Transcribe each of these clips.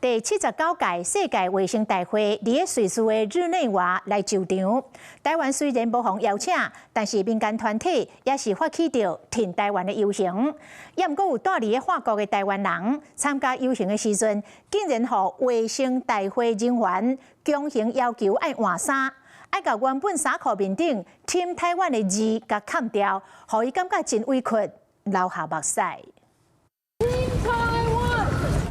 第79屆世界衛生大會伫瑞士的日內瓦來就場。台灣雖然無予邀請，但是民間團體也是發起着挺台灣的遊行。也毋過有住佇法國的台灣人參加遊行的時陣，竟然互衛生大會人員強行要求愛換衫，愛甲原本衫褲面頂"挺台灣"的字甲砍掉，互伊感覺真委屈，流下目屎。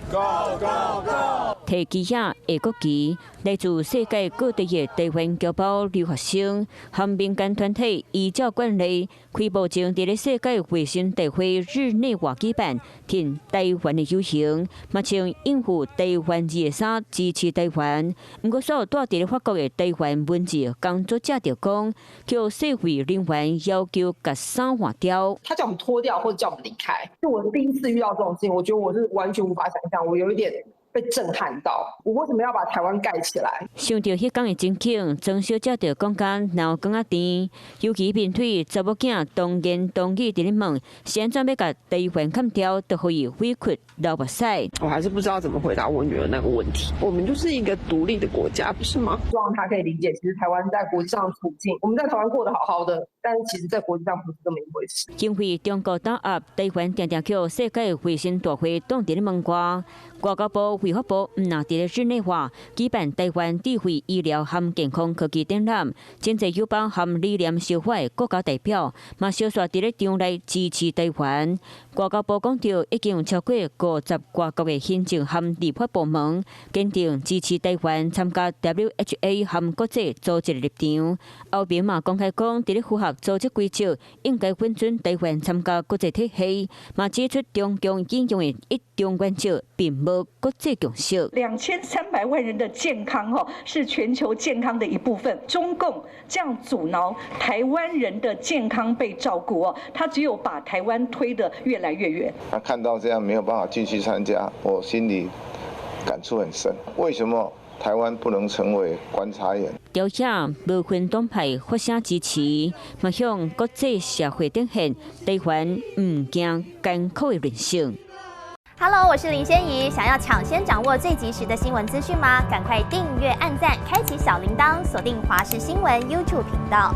Go, go, go. 提旗下的國旗，來自世界各地的台灣僑胞留學生和民間團體依照慣例，開幕前在世界衛生大會日內瓦舉辦挺台灣的遊行，嘛穿應付台灣字的衫支持台灣。不過，所有住在法國的台灣文字工作者就講，叫社會人員要求把衫換掉。他叫我們脫掉，或者叫我們離開。是我第一次遇到這種事情，我覺得我是完全無法想象，我有一點被震撼到。我為什麼要把台灣蓋起來？想到迄天的情景，曾小姐就講講腦光仔甜，尤其面對查某囝當言當語在咧問，是安怎要把台灣砍掉，都可以委屈流目屎。我還是不知道怎麼回答我女兒那個問題。我們就是一個獨立的國家，不是嗎？希望她可以理解，其實台灣在國際上的處境，我們在台灣過得好好的，但是其實在國際上不是這麼一回事。因為中國打壓台灣，常常叫世界衛生大會擋在咧門外。外交部、衛福部唔拿在日內瓦舉辦台灣智慧醫療和健康科技展覽，真濟友邦和理念相反的國家代表，嘛小刷在咧場內支持台灣。外交部講到，已經有超過50外國的行政和立法部門堅定支持台灣參加 WHO 和國際組織的立場。後面嘛公開講，在咧符合組織規則，應該允准台灣參加國際體系，嘛指出中共引用的一中原則並無國際共識。2300萬人的健康是全球健康的一部分。中共這樣阻撓台灣人的健康被照顧他只有把台灣推得越來越遠。他看到這樣沒有辦法繼續參加，我心裡感觸很深。為什麼台灣不能成為觀察員？朝野無分黨派發聲支持，嘛向國際社會展現台灣唔驚艱苦的人生。Hello， 我是林仙怡。想要搶先掌握最及時的新聞資訊嗎？趕快訂閱、按讚、開啟小鈴鐺，鎖定華視新聞 YouTube 頻道。